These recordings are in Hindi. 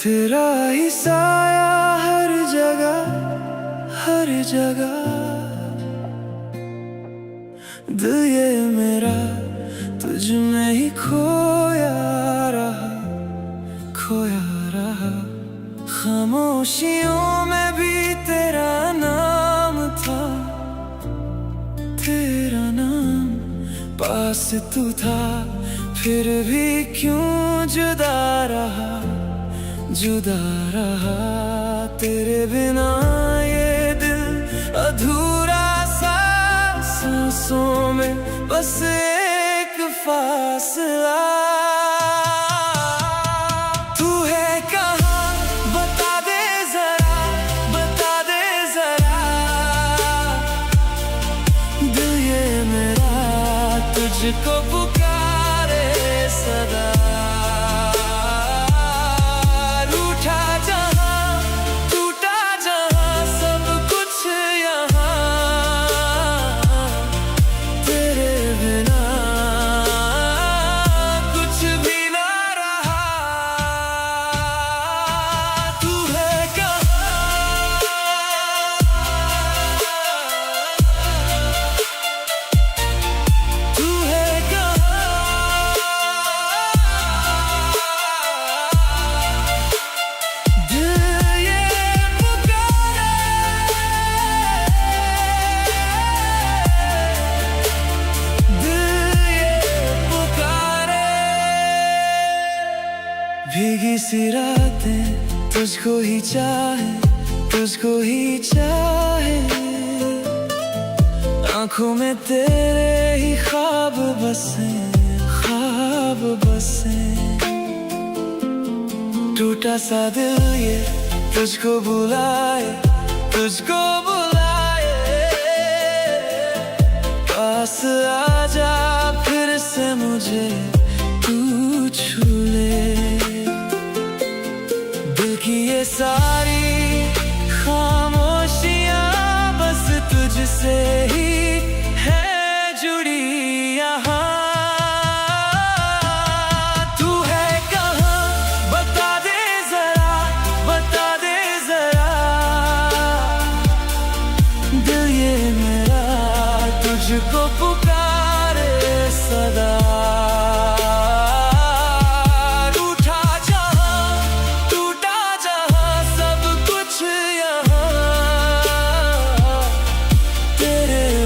तेरा ही साया हर जगह, हर जगह। दिल ये मेरा तुझ में ही खोया रहा, खोया रहा। खामोशियों में भी तेरा नाम था, तेरा नाम। पास तू था फिर भी क्यों जुदा रहा, जुदा रहा। तेरे बिना ये दिल अधूरा सा, सांसों में बस एक फासला। तू है कहाँ बता दे जरा, बता दे जरा। दिल ये मेरा तुझको पुकारे सदा। भीगी सी रातें तुझको ही चाहे, तुझको ही चाहे। आंखों में तेरे ही ख्वाब बसे, ख्वाब बसे। टूटा सा दिल ये तुझको बुलाए, तुझको बुलाए। पास आजा फिर से मुझे तू छू ले। की ये सारी खामोशियां बस तुझसे ही है जुड़ी यहाँ। तू है कहाँ बता दे जरा, बता दे जरा। दिल ये मेरा तुझको पुकारे सदा। तेरे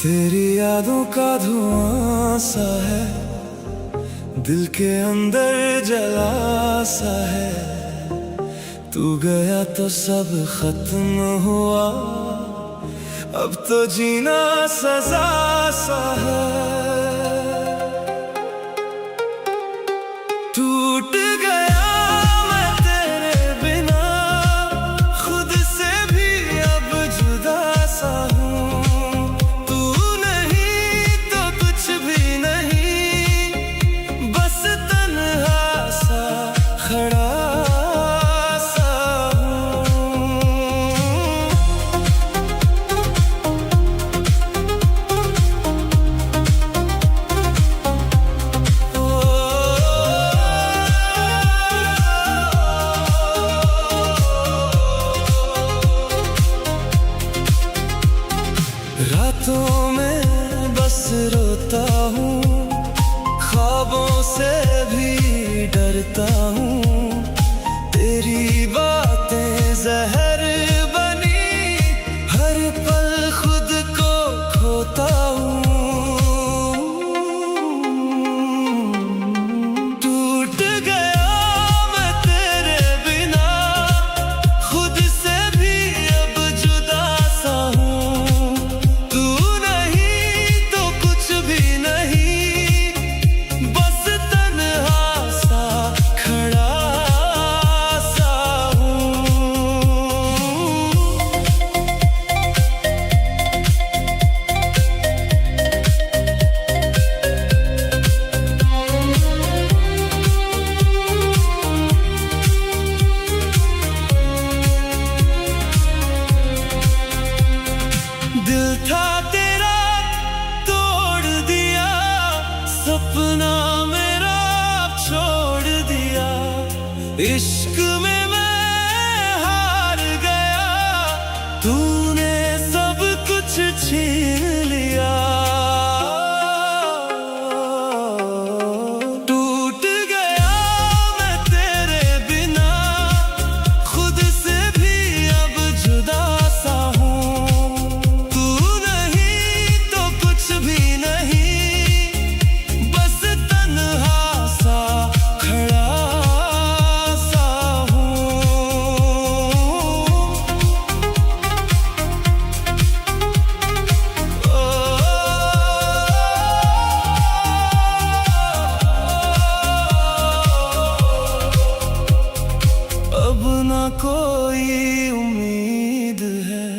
तेरी यादों का धुआं सा है, दिल के अंदर जला सा है। तू गया तो सब खत्म हुआ, अब तो जीना सजा सा है। टूट गया मैं तेरे बिना, खुद से भी अब जुदा सा हूँ। तू नहीं तो कुछ भी नहीं, बस तन्हा सा खड़ा रातों में बस रोता हूँ, ख्वाबों से भी डरता हूँ। तेरी बातें जहर बनी, हर पल खुद को खोता हूँ। टूट गया मैं तेरे बिना, खुद से भी अब जुदा सा हूँ। दिल था तेरा तोड़ दिया, सपना मेरा छोड़ दिया। इश्क में मैं हार गया, तूने सब कुछ छीन लिया। टूट गया मैं तेरे बिना, खुद से भी अब जुदा सा हूँ। अब ना कोई उम्मीद है,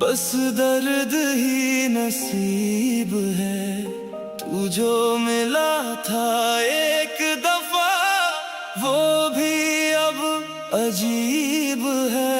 बस दर्द ही नसीब है। तू जो मिला था एक दफा, वो भी अब अजीब है।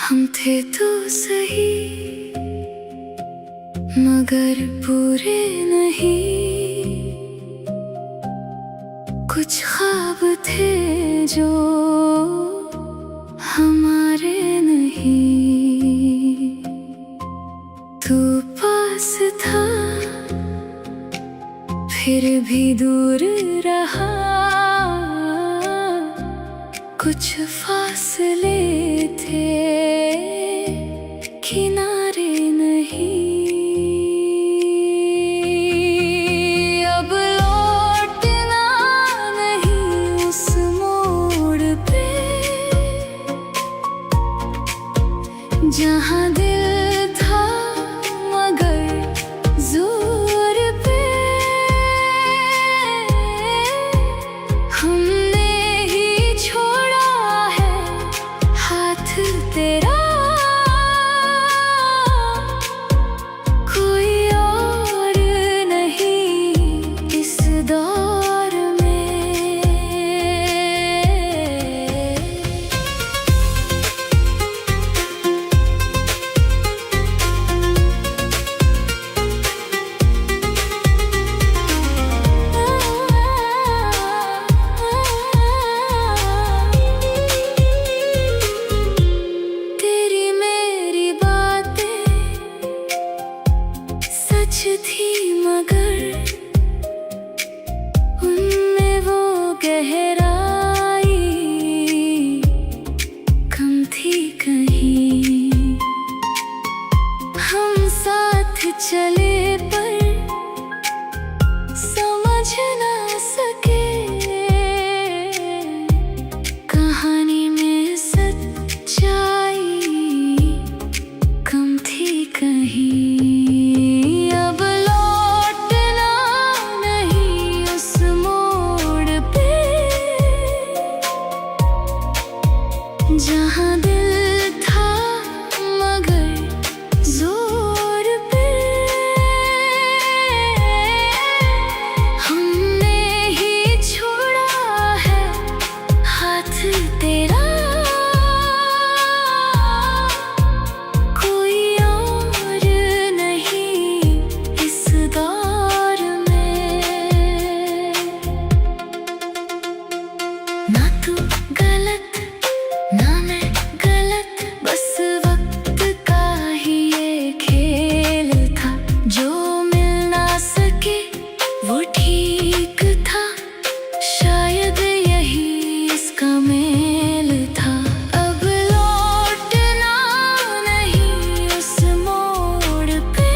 हम थे तो सही मगर पूरे नहीं, कुछ ख्वाब थे जो हमारे नहीं। तू पास था फिर भी दूर रहा, कुछ फासले थे किनारे नहीं। अब लौटना नहीं उस मोड़ पे, जहाँ दिल था मगर जोर पे हमने ही छोड़ा है हाथ तेरा। कोई और नहीं इस दौर में। तेरी मेरी बातें सच थी मगर उनमें वो गहराई कम थी कहीं। हम साथ चले पर समझ ना सके कहानी में सच्चाई कम थी कहीं। अब लौटना नहीं उस मोड़ पे जहाँ दिल था मगर जोर पे हमने ही छोड़ा है हाथ तेरा। कोई और नहीं इस दौर में। ना तू गलत ना मैं गलत, बस वक्त का ही ये खेल था। जो मिल ना सके वो ठीक था, शायद यही इसका मेल था। अब लौटना नहीं उस मोड़ पे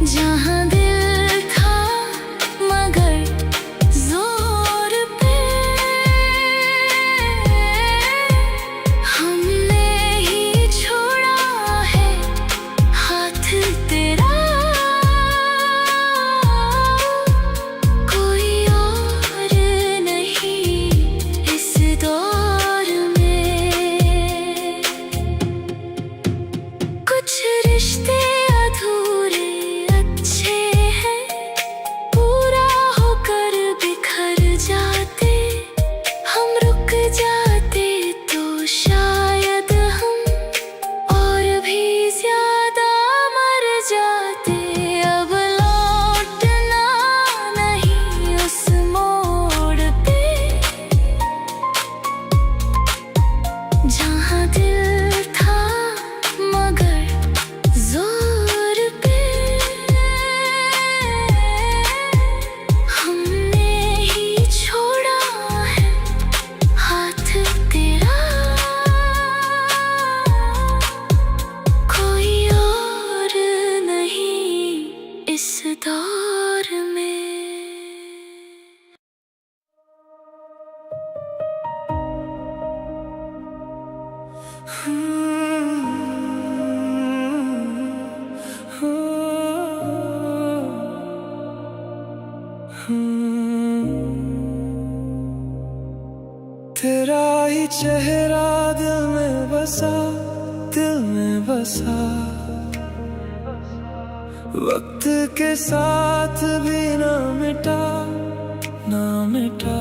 जहाँ दिल था मगर जोर पे हमने ही छोड़ा है हाथ तेरा। कोई और नहीं इस दौर में। कुछ रिश्ते अधूरे अच्छे हैं, पूरा होकर बिखर जाते। हम रुक जाते तो शायद हम और भी ज्यादा मर जाते। अब लौटना नहीं उस मोड़ पे जहाँ दिल था मगर जोर पे हमने ही छोड़ा है हाथ तेरा। कोई और नहीं इस दौर में। तेरा ही चेहरा दिल में बसा, दिल में बसा। वक्त के साथ भी ना मिटा, ना मिटा।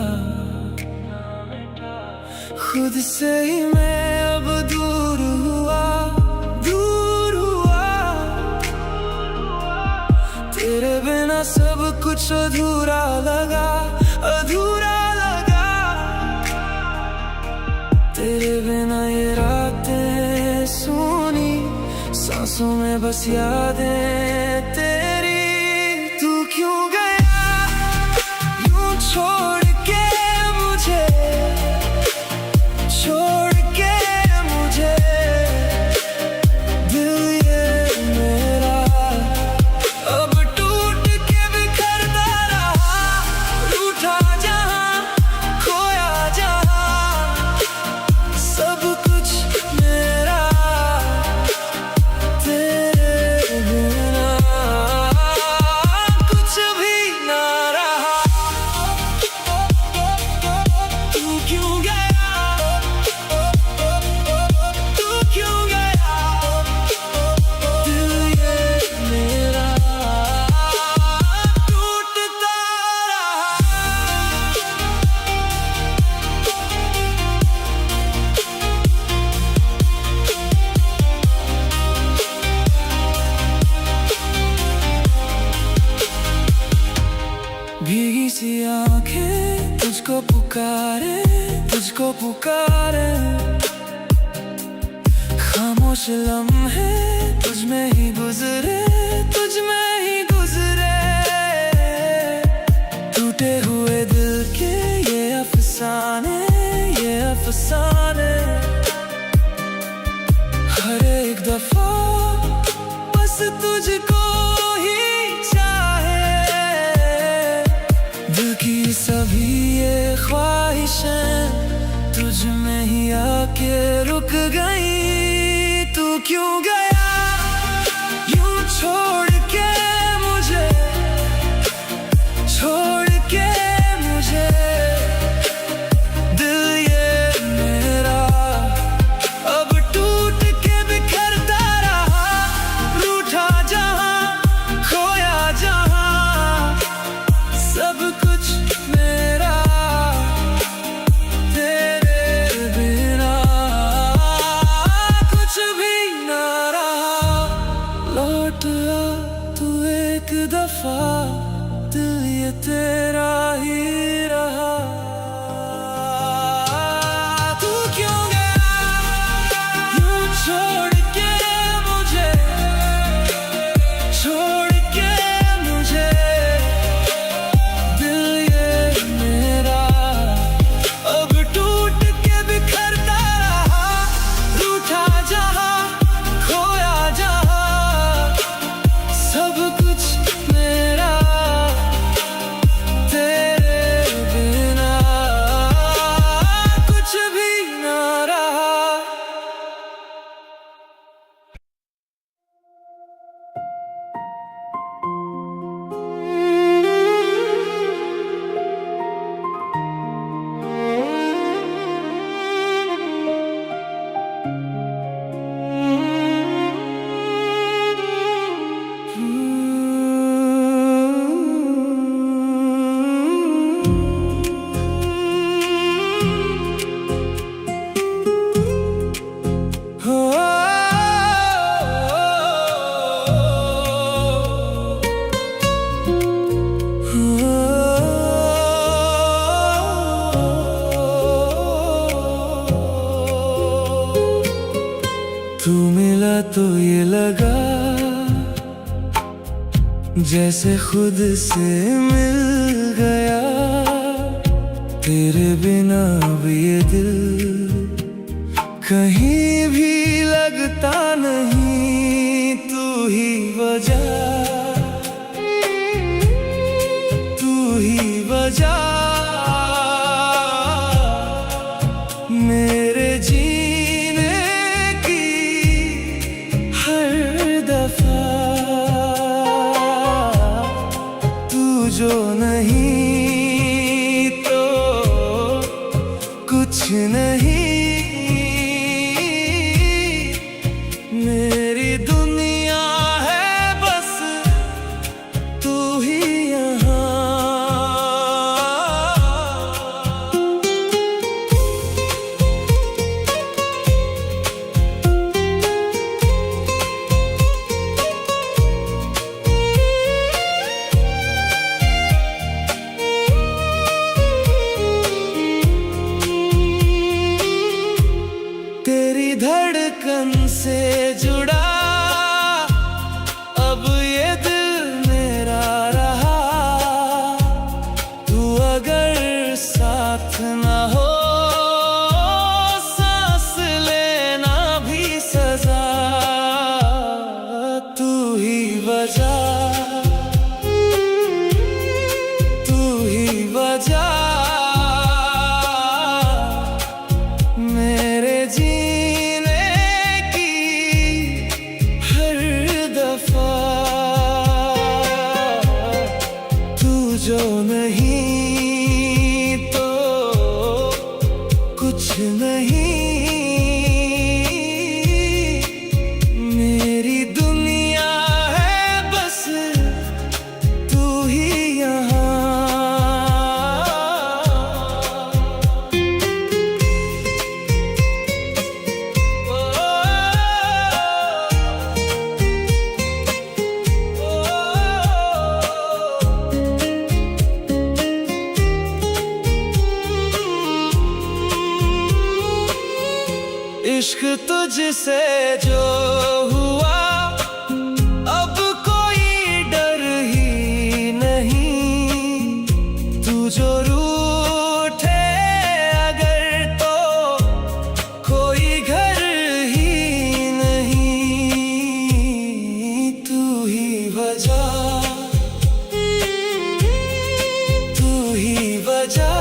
खुद से ही मैं अब दूर हुआ, दूर हुआ। तेरे बिना सब कुछ अधूरा लगा, अधूरा लगा। तेरे बिना ये रातें सूनी, सांसों में बस यादें तेरी। तू क्यों गया यूं छोड़ के मुझे, छोड़ के मुझे। दिल ये मेरा अब टूट के बिखरता रहा, रूठा जहाँ खोया जहाँ सब तुझको पुकारे, तुझको पुकारे। खामोश लम्हे तुझ में ही गुजरे, तुझ में ही गुजरे। टूटे हुए दिल के ये अफसाने, ये अफसाने। हर एक दफा बस तुझको ही चाहे। दिल की सभी ये ख्वाहिशें तुझ में ही आके रुक गई। तू क्यों गया यूं छोड़ के मुझे, छोड़ के मुझे। दिल ये मेरा अब टूट के बिखरता रहा, रूठा जहां खोया जहां। सब कुछ मेरा तेरे बिना कुछ भी ना रहा। लौट आ तू एक दफा, दिल ये तेरा ही रहा। तू क्यों गया यूं छोड़ के मुझे, छोड़ के मुझे। दिल ये मेरा अब टूट के बिखरता रहा, रूठा जहां खोया जहां। सब कुछ मेरा तेरे बिना कुछ भी ना रहा। तू मिला तो ये लगा जैसे खुद से मिल गया। तेरे बिना अब ये दिल कहीं भी लगता नहीं। तू ही वजह, तू ही वजह मेरे जीने की हर दफा। तू जो नहीं तो कुछ नहीं। मेरी दुनिया है बस तू ही यहाँ। इश्क तुझसे जो हुआ अब कोई डर ही नहीं। तू जो रूठे अगर तो कोई घर ही नहीं। तू ही वजह, तू ही वजह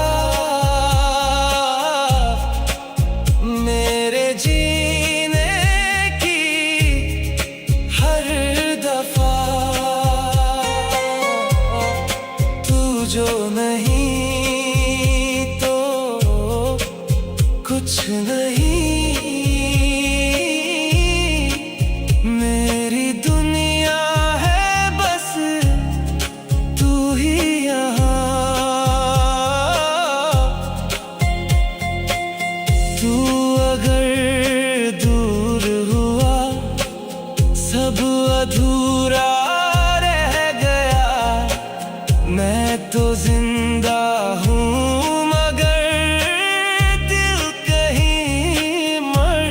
मेरे जीने की हर दफा। तू जो नहीं तो कुछ नहीं। मेरी दुनिया है बस तू ही यहाँ। तू अगर दूर हुआ सब अधूरा रह गया। मैं तो जिंदा हूँ मगर दिल कहीं मर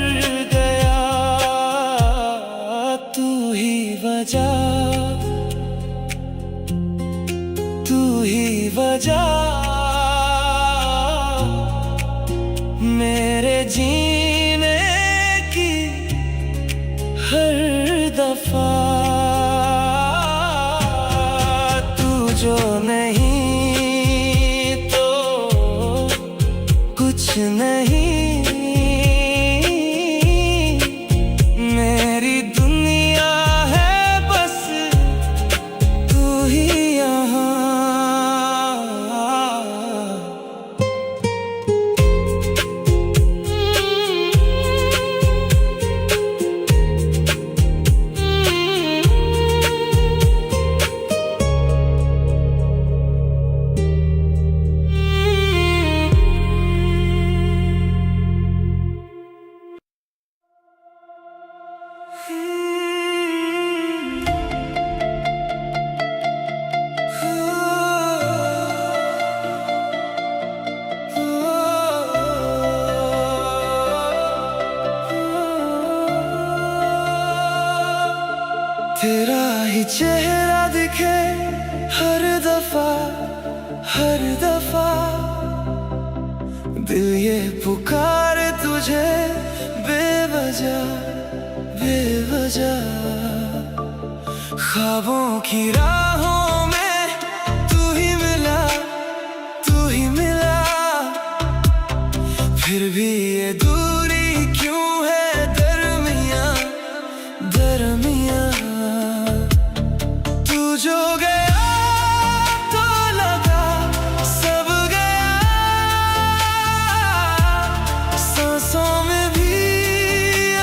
गया। तू ही वजह, तू ही वजह मेरे जीने की हर दफा। तू जो नहीं तो कुछ नहीं। मेरी दुनिया है बस तू ही यहाँ। तेरा ही चेहरा दिखे हर दफा, हर दफा। दिल ये पुकारे तुझे बेवजह, बेवजह। ख्वाबों की राहों में तू ही मिला, तू ही मिला। फिर भी ये दूरी क्यों है दरमियां, दरमियां। तू जो गया तो लगा सब गया। सांसों में भी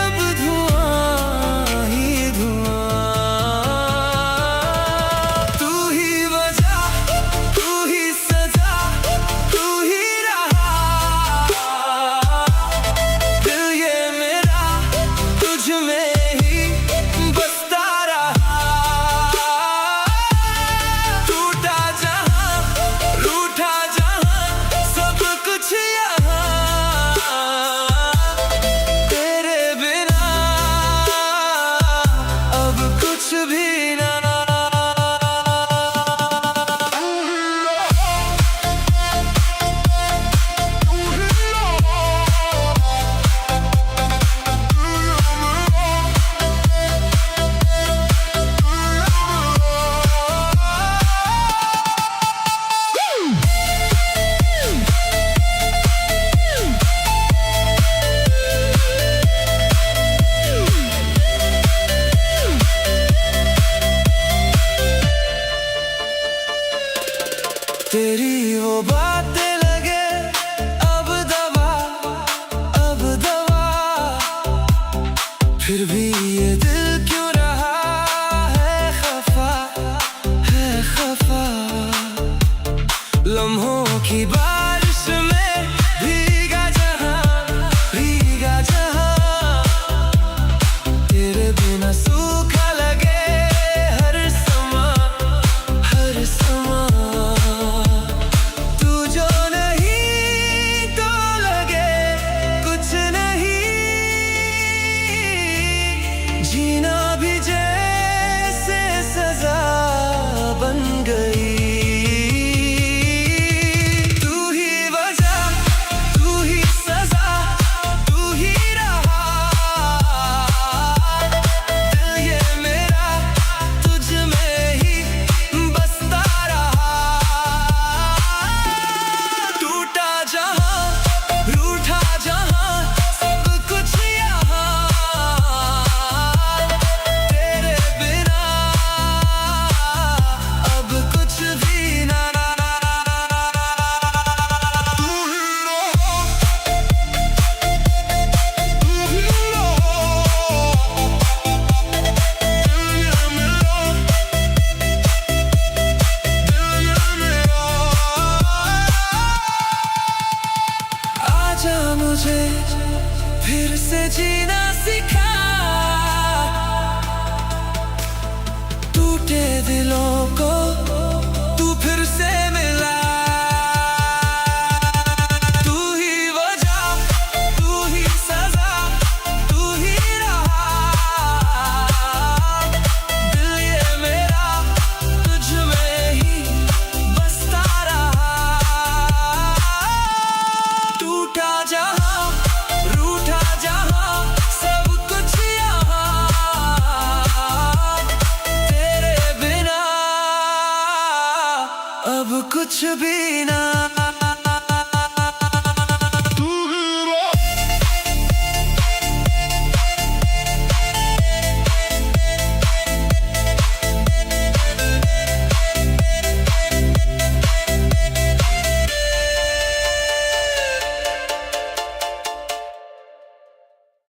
अब धुआं ही धुआं। तू ही वजह, तू ही सजा, तू ही रहा। मुझे फिर से जीना सिखा, टूटे दिलों को तू फिर से मिला। तू ही वजह, तू ही सजा, तू ही रहा। दिल ये मेरा तुझ में ही बसता रहा। टूटा जहां, रूठा जहां, सब कुछ यहाँ तेरे बिना अब कुछ भी ना।